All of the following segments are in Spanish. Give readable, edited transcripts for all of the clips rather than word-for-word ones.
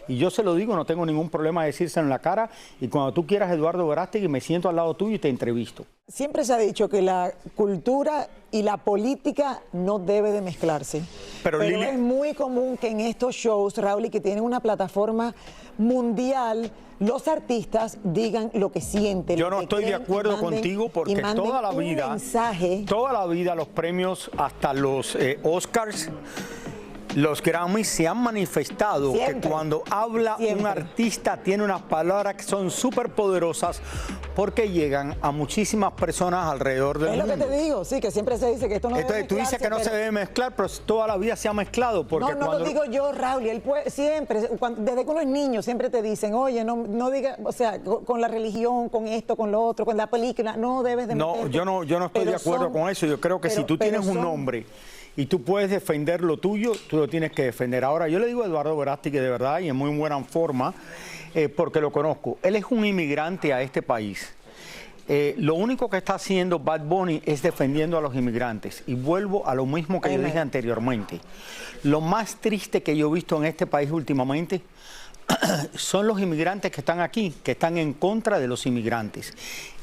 Y yo se lo digo, no tengo ningún problema de decírselo en la cara. Y cuando tú quieras, Eduardo Verástegui, me siento al lado tuyo y te entrevisto. Siempre se ha dicho que la cultura y la política no debe de mezclarse. Pero es muy común que en estos shows, Raúl, y que tienen una plataforma mundial, los artistas digan lo que sienten. Yo no estoy de acuerdo contigo porque toda la vida los premios, hasta los Oscars, los Grammys, se han manifestado que cuando habla un artista tiene unas palabras que son súper poderosas porque llegan a muchísimas personas alrededor del mundo. Es lo que te digo, sí, que siempre se dice que esto no debe mezclarse. Entonces tú dices que no se debe mezclar, pero toda la vida se ha mezclado. Porque no lo digo yo, Raúl, y él siempre, desde que uno es niño, siempre te dicen, oye, no diga, o sea, con la religión, con esto, con lo otro, con la película, no debes de meterte. No, yo no estoy de acuerdo con eso. Yo creo que si tú tienes un nombre y tú puedes defender lo tuyo, tú lo tienes que defender. Ahora, yo le digo a Eduardo Verástegui, de verdad, y en muy buena forma, porque lo conozco. Él es un inmigrante a este país. Lo único que está haciendo Bad Bunny es defendiendo a los inmigrantes. Y vuelvo a lo mismo que yo dije anteriormente. Lo más triste que yo he visto en este país últimamente son los inmigrantes que están aquí, que están en contra de los inmigrantes.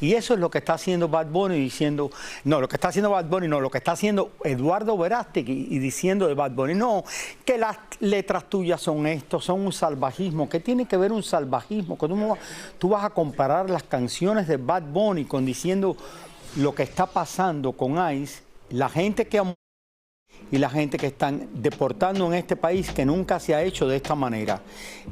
Y eso es lo que está haciendo Bad Bunny diciendo, no, lo que está haciendo Bad Bunny, no, lo que está haciendo Eduardo Verástegui y diciendo de Bad Bunny, no, que las letras tuyas son esto, son un salvajismo. ¿Qué tiene que ver un salvajismo? Cuando tú vas a comparar las canciones de Bad Bunny con diciendo lo que está pasando con ICE, la gente que y la gente que están deportando en este país, que nunca se ha hecho de esta manera.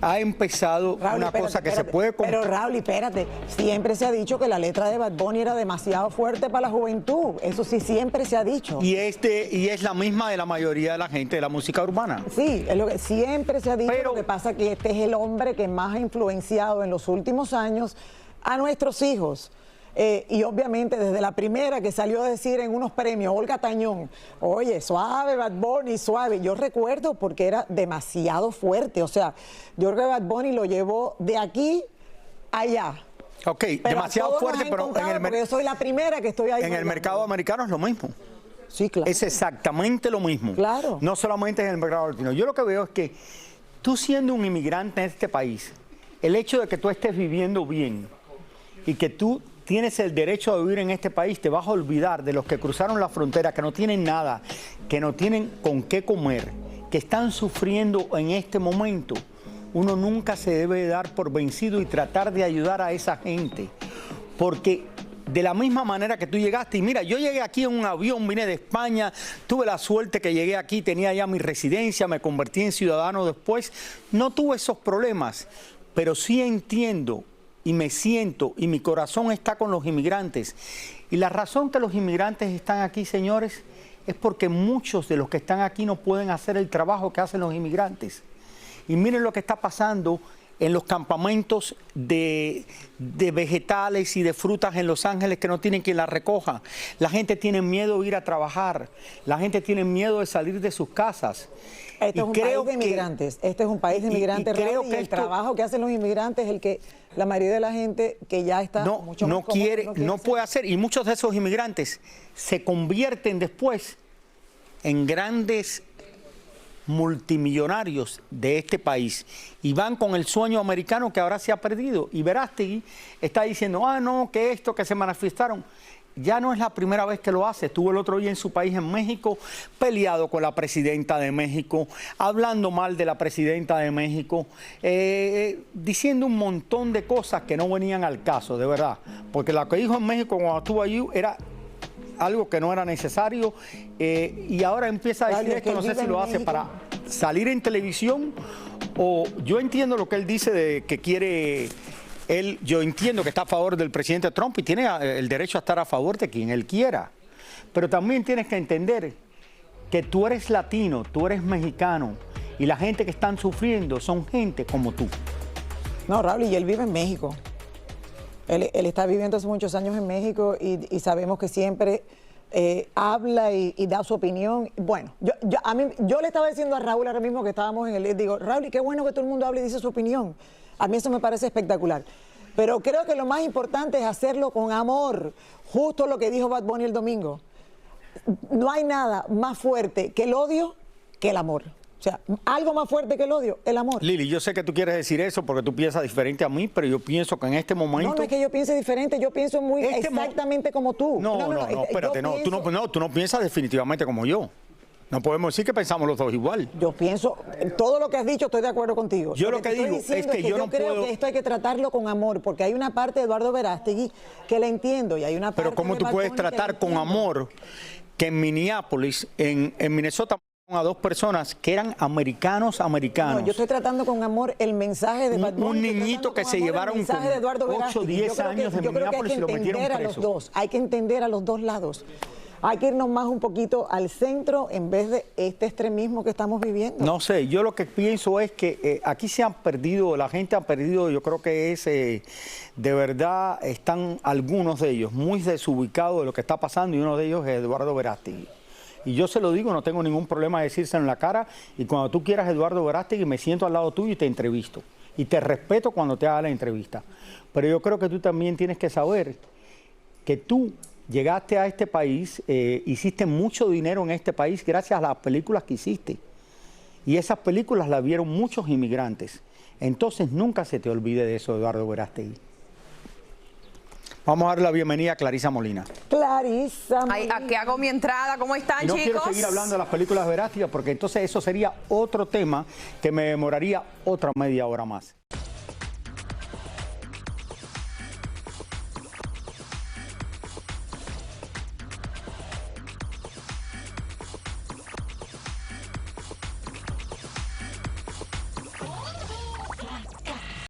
Ha empezado Raúl, cosa que se puede... Pero Raúl, espérate, siempre se ha dicho que la letra de Bad Bunny era demasiado fuerte para la juventud. Eso sí, siempre se ha dicho. Y es la misma de la mayoría de la gente de la música urbana. Sí, es lo que siempre se ha dicho. Pero lo que pasa es que este es el hombre que más ha influenciado en los últimos años a nuestros hijos. Y obviamente desde la primera que salió a decir en unos premios, Olga Tañón, oye, suave Bad Bunny, suave. Yo recuerdo porque era demasiado fuerte. O sea, yo creo que Bad Bunny lo llevó de aquí a allá. Ok, pero demasiado fuerte, pero porque yo soy la primera que estoy ahí. En el mercado americano es lo mismo. Sí, claro. Es exactamente lo mismo. Claro. No solamente en el mercado latino. Yo lo que veo es que tú siendo un inmigrante en este país, el hecho de que tú estés viviendo bien y que tú tienes el derecho a vivir en este país, te vas a olvidar de los que cruzaron la frontera, que no tienen nada, que no tienen con qué comer, que están sufriendo en este momento. Uno nunca se debe dar por vencido y tratar de ayudar a esa gente, porque de la misma manera que tú llegaste, y mira, yo llegué aquí en un avión, vine de España, tuve la suerte que llegué aquí, tenía ya mi residencia, me convertí en ciudadano después, no tuve esos problemas, pero sí entiendo y me siento, y mi corazón está con los inmigrantes. Y la razón que los inmigrantes están aquí, señores, es porque muchos de los que están aquí no pueden hacer el trabajo que hacen los inmigrantes. Y miren lo que está pasando en los campamentos de vegetales y de frutas en Los Ángeles, que no tienen quien las recoja. La gente tiene miedo de ir a trabajar. La gente tiene miedo de salir de sus casas. Este es un país de inmigrantes. Este es un país de inmigrantes. Creo que el trabajo que hacen los inmigrantes es el que la mayoría de la gente que ya está mucho más no puede hacer. Y muchos de esos inmigrantes se convierten después en grandes multimillonarios de este país y van con el sueño americano que ahora se ha perdido. Y Verástegui está diciendo, no, que esto, que se manifestaron. Ya no es la primera vez que lo hace. Estuvo el otro día en su país, en México, peleado con la presidenta de México, hablando mal de la presidenta de México, diciendo un montón de cosas que no venían al caso, de verdad. Porque lo que dijo en México cuando estuvo allí era algo que no era necesario, y ahora empieza a decir esto, no sé si lo hace para salir en televisión, o yo entiendo lo que él dice de que quiere... yo entiendo que está a favor del presidente Trump y tiene el derecho a estar a favor de quien él quiera. Pero también tienes que entender que tú eres latino, tú eres mexicano, y la gente que están sufriendo son gente como tú. No, Raúl, y él vive en México. Él está viviendo hace muchos años en México y sabemos que siempre habla y da su opinión. Bueno, yo le estaba diciendo a Raúl ahora mismo que estábamos en el... Digo, Raúl, y qué bueno que todo el mundo hable y dice su opinión. A mí eso me parece espectacular. Pero creo que lo más importante es hacerlo con amor. Justo lo que dijo Bad Bunny el domingo. No hay nada más fuerte que el odio que el amor. O sea, algo más fuerte que el odio, el amor. Lili, yo sé que tú quieres decir eso porque tú piensas diferente a mí, pero yo pienso que en este momento... No, no es que yo piense diferente, yo pienso muy exactamente como tú. No, espérate, tú no piensas definitivamente como yo. No podemos decir que pensamos los dos igual. Yo pienso, todo lo que has dicho estoy de acuerdo contigo. Yo lo que digo es que yo no creo puedo... que esto hay que tratarlo con amor, porque hay una parte de Eduardo Verástegui que la entiendo y hay una parte Pero ¿cómo tú puedes tratar con amor que en Minneapolis, en Minnesota, a dos personas que eran americanos? No, yo estoy tratando con amor el mensaje de Bad Bunny, un niñito que se llevaron con 8 o 10 años de Minneapolis y lo metieron preso. Hay que entender a los dos lados. Hay que irnos más un poquito al centro en vez de este extremismo que estamos viviendo. No sé, yo lo que pienso es que aquí se han perdido, la gente ha perdido, yo creo que es, de verdad, están algunos de ellos muy desubicados de lo que está pasando y uno de ellos es Eduardo Verástegui. Y yo se lo digo, no tengo ningún problema de decírselo en la cara y cuando tú quieras, Eduardo Verástegui, me siento al lado tuyo y te entrevisto. Y te respeto cuando te haga la entrevista. Pero yo creo que tú también tienes que saber que tú llegaste a este país, hiciste mucho dinero en este país gracias a las películas que hiciste. Y esas películas las vieron muchos inmigrantes. Entonces nunca se te olvide de eso, Eduardo Verástegui. Vamos a dar la bienvenida a Clarisa Molina. Clarisa Molina. Aquí hago mi entrada. ¿Cómo están, y no chicos? quiero seguir hablando de las películas Verástegui porque entonces eso sería otro tema que me demoraría otra media hora más.